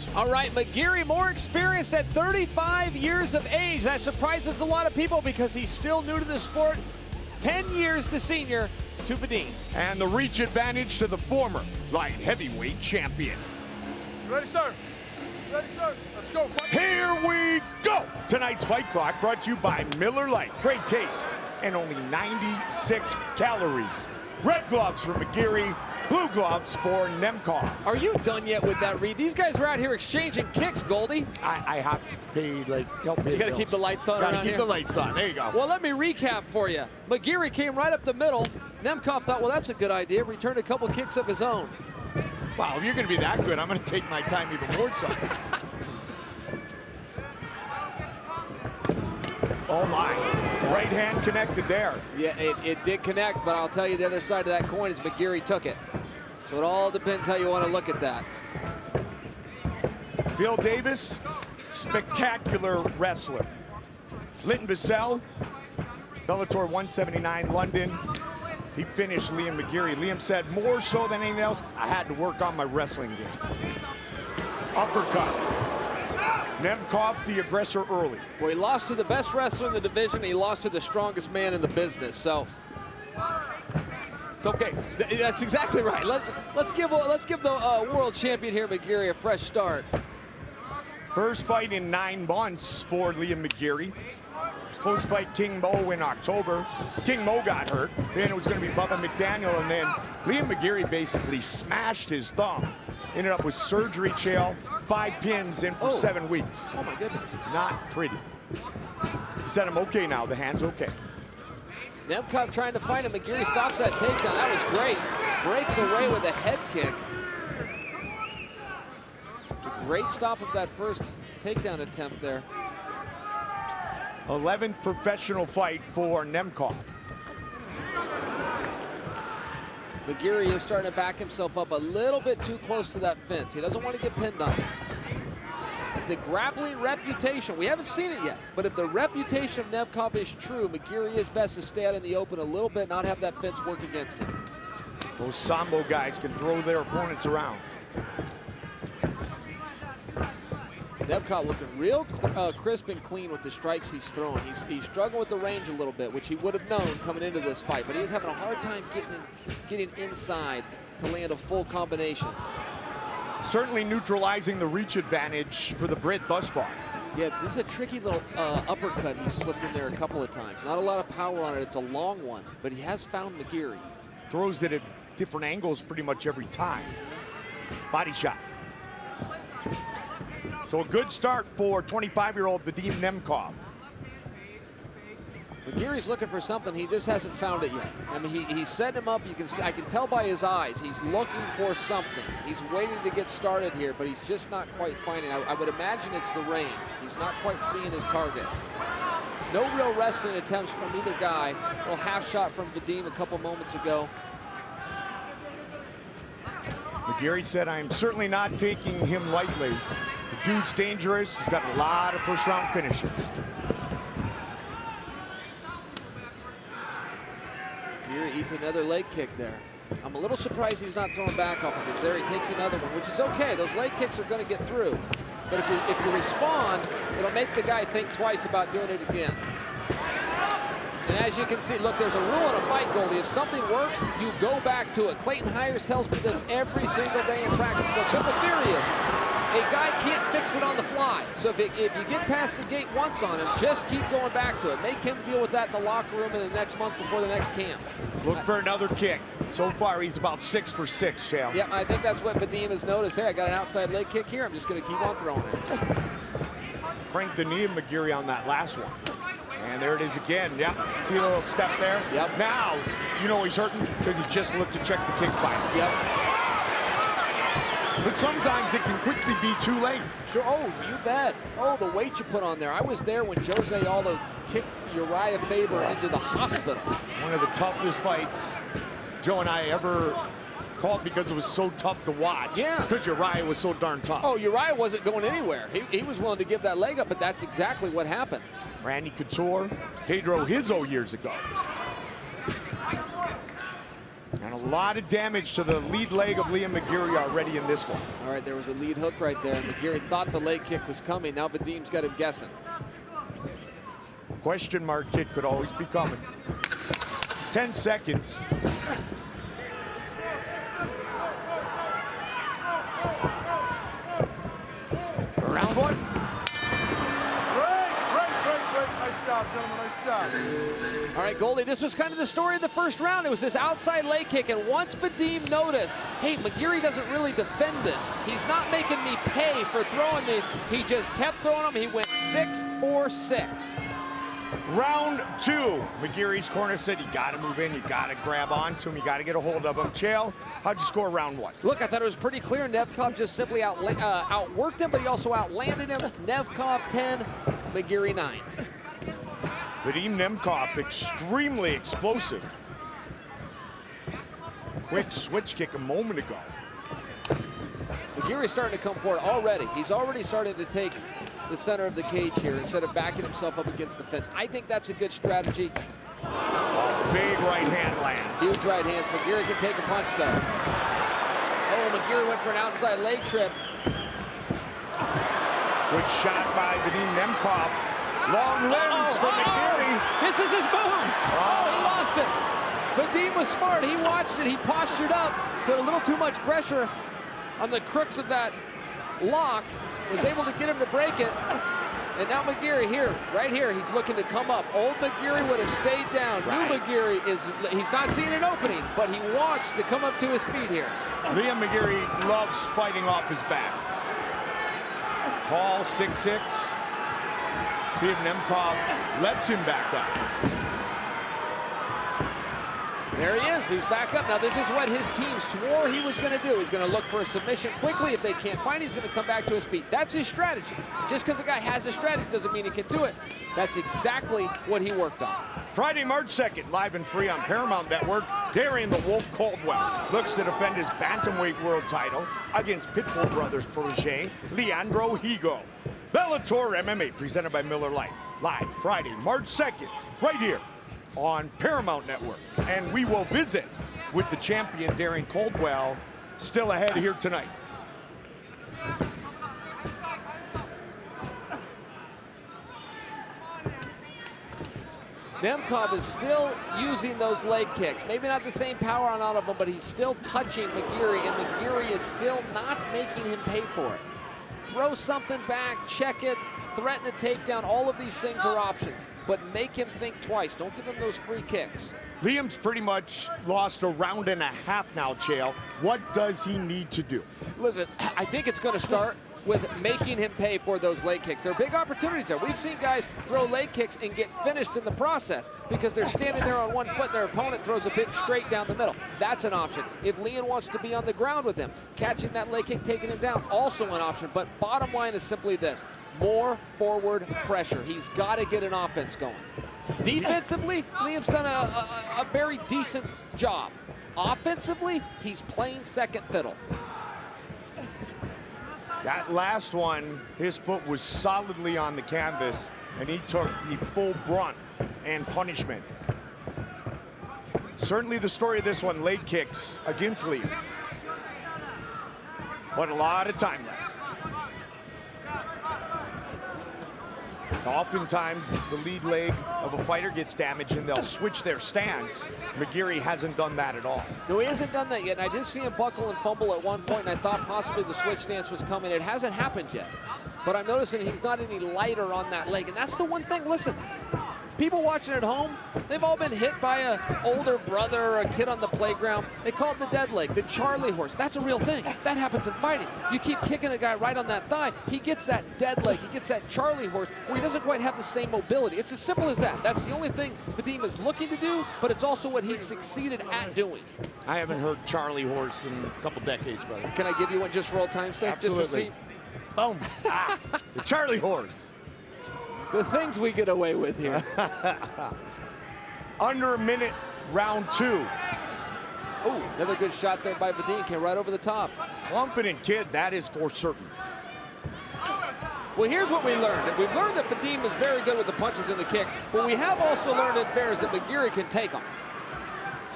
Davis. All right, McGeary more experienced at 35 years of age. That surprises a lot of people because he's still new to the sport. 10 years the senior to Vadim. And the reach advantage to the former light heavyweight champion. Ready, sir? Ready, sir? Let's go. Here we go. Tonight's Fight Clock brought to you by Miller Lite. Great taste and only 96 calories. Red gloves for McGeary, blue gloves for Nemkov. Are you done yet with that, Reed? These guys are out here exchanging kicks, Goldie. I have to pay, help pay. You got to keep the lights on Gotta around keep here. the lights on. There you go. Well, let me recap for you. McGeary came right up the middle. Nemkov thought, well, that's a good idea. Returned a couple kicks of his own. Wow, if you're going to be that good, I'm going to take my time even more so. Oh, my. Right hand connected there. Yeah, it did connect, but I'll tell you the other side of that coin is McGeary took it. So it all depends how you want to look at that. Phil Davis, spectacular wrestler. Linton Vassell, Bellator 179 London. He finished Liam McGeary. Liam said, more so than anything else, I had to work on my wrestling game. Uppercut. Nemkov, the aggressor early. Well, he lost to the best wrestler in the division. He lost to the strongest man in the business. So it's okay. That's exactly right. Let's give the world champion here, McGeary, a fresh start. First fight in 9 months for Liam McGeary. Supposed to fight King Mo in October. King Mo got hurt. Then it was going to be Bubba McDaniel, and then Liam McGeary basically smashed his thumb. Ended up with surgery chair, 5 pins in for 7 weeks. Oh my goodness. Not pretty. He said, I'm okay now. The hand's okay. Nemkov trying to find him. McGeary stops that takedown. That was great. Breaks away with a head kick. A great stop of that first takedown attempt there. 11th professional fight for Nemkov. McGeary is starting to back himself up a little bit too close to that fence. He doesn't want to get pinned on it. If the grappling reputation, we haven't seen it yet, but if the reputation of Nemkov is true, McGeary is best to stay out in the open a little bit, not have that fence work against him. Those Sambo guys can throw their opponents around. Nemkov looking real crisp and clean with the strikes he's throwing. He's struggling with the range a little bit, which he would have known coming into this fight, but he's having a hard time getting inside to land a full combination. Certainly neutralizing the reach advantage for the Brit thus far. Yeah, this is a tricky little uppercut he slipped in there a couple of times. Not a lot of power on it. It's a long one, but he has found McGeary. Throws it at different angles pretty much every time. Body shot. So a good start for 25-year-old Vadim Nemkov. McGeary's looking for something. He just hasn't found it yet. I mean, he's setting him up. I can tell by his eyes. He's looking for something. He's waiting to get started here, but he's just not quite finding it. I would imagine it's the range. He's not quite seeing his target. No real wrestling attempts from either guy. A little half shot from Vadim a couple moments ago. McGeary said, I'm certainly not taking him lightly. The dude's dangerous. He's got a lot of first-round finishes. McGeary eats another leg kick there. I'm a little surprised he's not throwing back off of this. There he takes another one, which is okay. Those leg kicks are going to get through. But if you respond, it'll make the guy think twice about doing it again. And as you can see, look, there's a rule in a fight, Goldie. If something works, you go back to it. Clayton Hires tells me this every single day in practice. The simple theory is, a guy can't fix it on the fly. So if you get past the gate once on him, just keep going back to it. Make him deal with that in the locker room in the next month before the next camp. Look for another kick. So far, he's about 6 for 6, Shale. Yeah, I think that's what Vadim has noticed. Hey, I got an outside leg kick here. I'm just going to keep on throwing it. Cranked the knee of McGeary on that last one. And there it is again. Yep. See a little step there? Yep. Now, you know he's hurting because he just looked to check the kick fight. Yep. But sometimes it can quickly be too late. Sure. Oh, you bet. Oh, the weight you put on there. I was there when Jose Aldo kicked Uriah Faber into the hospital. One of the toughest fights Joe and I ever called because it was so tough to watch. Yeah. Because Uriah was so darn tough. Oh, Uriah wasn't going anywhere. He was willing to give that leg up, but that's exactly what happened. Randy Couture, Pedro Hizzo years ago. And And a lot of damage to the lead leg of Liam McGeary already in this one. All right, there was a lead hook right there. McGeary thought the leg kick was coming. Now Vadim's got him guessing. Question mark kick could always be coming. 10 seconds. Round one. Great. Nice job, gentlemen. Nice job. All right, Goldie, this was kind of the story of the first round. It was this outside leg kick, and once Vadim noticed, hey, McGeary doesn't really defend this. He's not making me pay for throwing these. He just kept throwing them. He went 6-4-6. Round two. McGeary's corner said you got to move in, you got to grab onto him, you got to get a hold of him. Chael, how'd you score round one? Look, I thought it was pretty clear. Nemkov just simply outworked him, but he also outlanded him. Nemkov 10, McGeary 9. Vadim Nemkov, extremely explosive. Quick switch kick a moment ago. McGeary's starting to come forward already. He's already starting to take the center of the cage here instead of backing himself up against the fence. I think that's a good strategy. Big right hand lands. Huge right hands. McGeary can take a punch though. Oh, McGeary went for an outside leg trip. Good shot by Vadim Nemkov. Long limbs for McGeary. This is his move. Oh, he lost it. Vadim was smart. He watched it. He postured up, put a little too much pressure on the crooks of that lock, was able to get him to break it. And now McGeary here, right here, he's looking to come up. Old McGeary would have stayed down. Right. New McGeary he's not seeing an opening, but he wants to come up to his feet here. Liam McGeary loves fighting off his back. Tall, 6'6". See if Nemkov lets him back up. There he is, he's back up. Now this is what his team swore he was gonna do. He's gonna look for a submission quickly. If they can't find it, he's gonna come back to his feet. That's his strategy. Just because a guy has a strategy doesn't mean he can do it. That's exactly what he worked on. Friday, March 2nd, live and free on Paramount Network. Darian the Wolf Caldwell looks to defend his bantamweight world title against Pitbull Brothers protege, Leandro Higo. Bellator MMA, presented by Miller Lite. Live Friday, March 2nd, right here on Paramount Network. And we will visit with the champion, Darian Caldwell, still ahead here tonight. Nemkov is still using those leg kicks. Maybe not the same power on all of them, but he's still touching McGeary, and McGeary is still not making him pay for it. Throw something back, check it, threaten a takedown. All of these things are options, but make him think twice. Don't give him those free kicks. Liam's pretty much lost a round and a half now, Chael. What does he need to do? Listen, I think it's going to start with making him pay for those leg kicks. There are big opportunities there. We've seen guys throw leg kicks and get finished in the process because they're standing there on one foot and their opponent throws a big straight down the middle. That's an option. If Liam wants to be on the ground with him, catching that leg kick, taking him down, also an option. But bottom line is simply this: more forward pressure. He's got to get an offense going. Defensively, Liam's done a very decent job. Offensively, he's playing second fiddle. That last one, his foot was solidly on the canvas, and he took the full brunt and punishment. Certainly the story of this one, leg kicks against Liam. But a lot of time left. Oftentimes, the lead leg of a fighter gets damaged and they'll switch their stance. McGeary hasn't done that at all. No, he hasn't done that yet. And I did see him buckle and fumble at one point, and I thought possibly the switch stance was coming. It hasn't happened yet. But I'm noticing he's not any lighter on that leg. And that's the one thing, listen, people watching at home, they've all been hit by an older brother or a kid on the playground. They call it the dead leg, the Charlie horse. That's a real thing. That happens in fighting. You keep kicking a guy right on that thigh, he gets that dead leg, he gets that Charlie horse where he doesn't quite have the same mobility. It's as simple as that. That's the only thing Vadim is looking to do, but it's also what he's succeeded at doing. I haven't heard Charlie horse in a couple decades, brother. Can I give you one just for old time's sake? Absolutely. Just to see? Boom. The Charlie horse. The things we get away with here. Under a minute, round two. Oh, another good shot there by Vadim. Came right over the top. Confident kid, that is for certain. Well, here's what we learned. We've learned that Vadim is very good with the punches and the kicks, but we have also learned in fairness that McGeary can take them.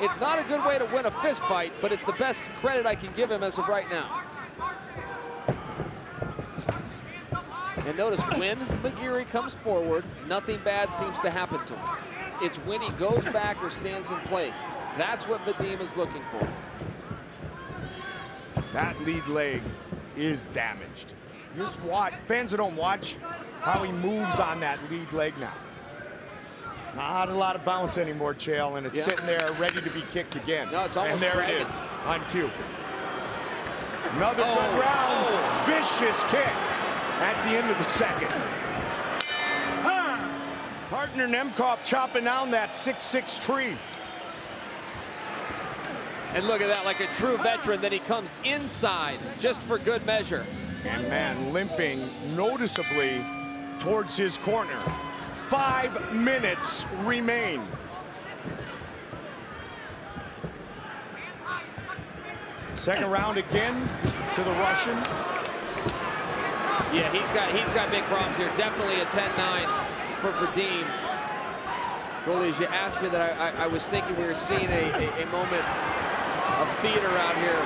It's not a good way to win a fist fight, but it's the best credit I can give him as of right now. And notice when McGeary comes forward, nothing bad seems to happen to him. It's when he goes back or stands in place. That's what Vadim is looking for. That lead leg is damaged. Just watch, fans that don't watch how he moves on that lead leg now. Not a lot of bounce anymore, Chael, and it's sitting there ready to be kicked again. No, it's almost and there dragging. it is on cue. Another good round. Vicious kick at the end of the second. Partner Nemkov chopping down that 6'6" tree. And look at that, like a true veteran, that he comes inside just for good measure. And man, limping noticeably towards his corner. 5 minutes remain. Second round again to the Russian. Yeah, he's got big problems here. Definitely a 10-9 for Vadim. Goalie, as you asked me that, I was thinking we were seeing a moment of theater out here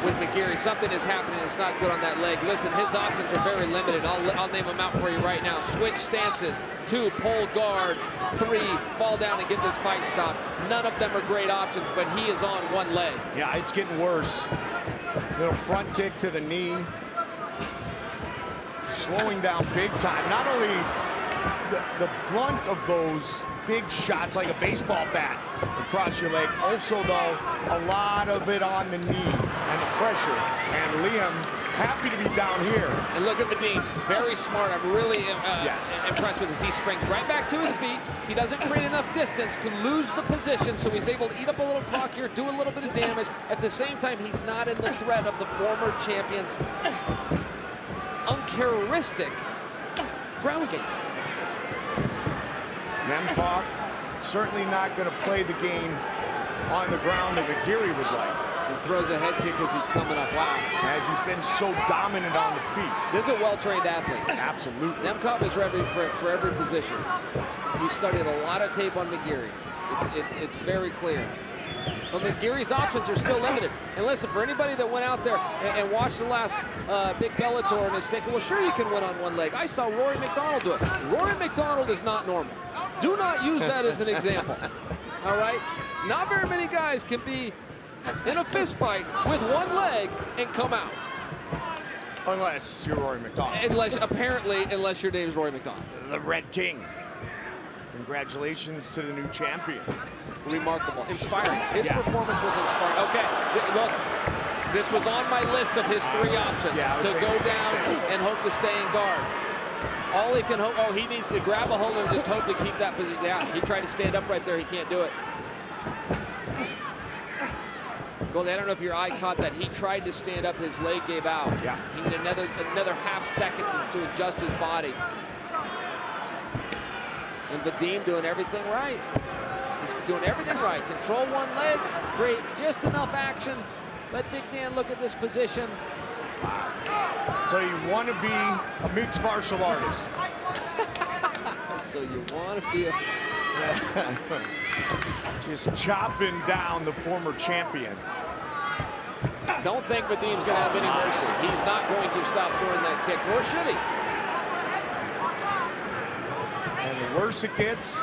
with McGeary. Something is happening. It's not good on that leg. Listen, his options are very limited. I'll name them out for you right now. Switch stances. 2, pull guard. 3, fall down and get this fight stopped. None of them are great options, but he is on one leg. Yeah, it's getting worse. Little front kick to the knee. Slowing down big time. Not only the brunt of those big shots like a baseball bat across your leg, also though a lot of it on the knee and the pressure. And Liam happy to be down here. And look at Vadim, very smart. I'm really impressed with this. He springs right back to his feet. He doesn't create enough distance to lose the position, so he's able to eat up a little clock here, do a little bit of damage. At the same time, he's not in the threat of the former champion's uncharacteristic ground game. Nemkov certainly not going to play the game on the ground that McGeary would like. And throws a head kick as he's coming up. Wow. As he's been so dominant on the feet. This is a well-trained athlete. Absolutely. Nemkov is ready for every position. He studied a lot of tape on McGeary. It's very clear. But McGeary's options are still limited. And listen, for anybody that went out there and watched the last big Bellator and is thinking, well, sure you can win on one leg. I saw Rory McDonald do it. Rory McDonald is not normal. Do not use that as an example. All right? Not very many guys can be in a fist fight with one leg and come out. Unless you're Rory McDonald. Unless your name's Rory McDonald. The Red King. Congratulations to the new champion. Remarkable. Inspiring. His performance was inspiring. Okay, look, this was on my list of his 3 options. To go down and hope to stay in guard. All he can hope, he needs to grab a hold and just hope to keep that position. Yeah, he tried to stand up right there. He can't do it. Goldie, I don't know if your eye caught that. He tried to stand up. His leg gave out. Yeah. He needed another half second to adjust his body. And Vadim doing everything right. He's doing everything right. Control one leg, create just enough action. Let Big Dan look at this position. So you want to be a mixed martial artist. So you want to be a... Just chopping down the former champion. Don't think Vadim's going to have any mercy. He's not going to stop throwing that kick, nor should he. And the worse it gets,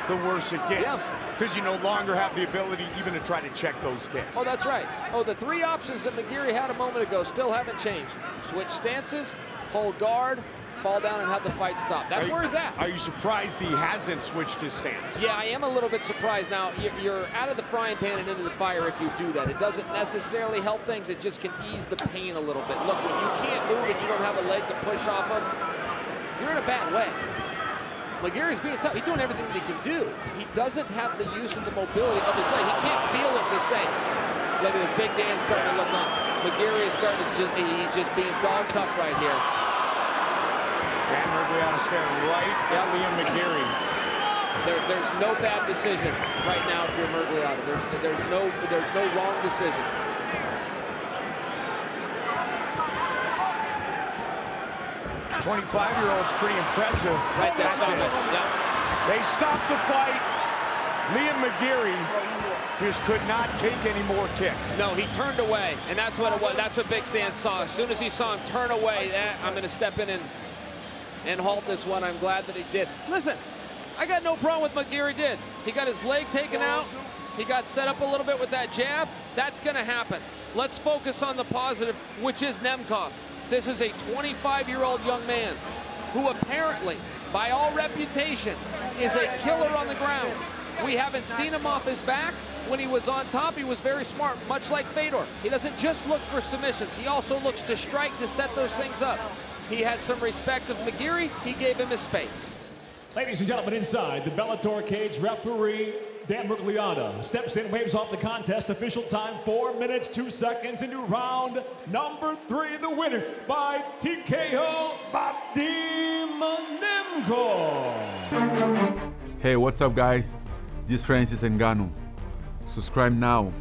the worse it gets. Because you no longer have the ability even to try to check those kicks. Oh, that's right. Oh, the 3 options that McGeary had a moment ago still haven't changed. Switch stances, hold guard, fall down and have the fight stop. That's where he's at. Are you surprised he hasn't switched his stance? Yeah, I am a little bit surprised. Now, you're out of the frying pan and into the fire if you do that. It doesn't necessarily help things. It just can ease the pain a little bit. Look, when you can't move and you don't have a leg to push off of, you're in a bad way. McGeary's being tough. He's doing everything that he can do. He doesn't have the use of the mobility of his leg. He can't feel it the same. Look at this. Big Dan starting to look on. McGeary is starting to he's just being dog tough right here. Dan Mergliata staring right at Liam McGeary. There's no bad decision right now if you're Mergliata. There's no wrong decision. The 25-year-old's pretty impressive. Right there. That's it. Yeah. They stopped the fight. Liam McGeary Just could not take any more kicks. No, he turned away, and that's what it was. That's what Big Stan saw. As soon as he saw him turn away, I'm going to step in and halt this one. I'm glad that he did. Listen, I got no problem with what McGeary did. He got his leg taken out. He got set up a little bit with that jab. That's going to happen. Let's focus on the positive, which is Nemkov. This is a 25-year-old young man who apparently, by all reputation, is a killer on the ground. We haven't seen him off his back. When he was on top, he was very smart, much like Fedor. He doesn't just look for submissions. He also looks to strike to set those things up. He had some respect of McGeary. He gave him his space. Ladies and gentlemen, inside the Bellator cage, referee Dan Mergliana steps in, waves off the contest. Official time, 4 minutes, 2 seconds into round number 3. The winner by TKO, Vadim Nemkov. Hey, what's up, guys? This is Francis Ngannou. Subscribe now.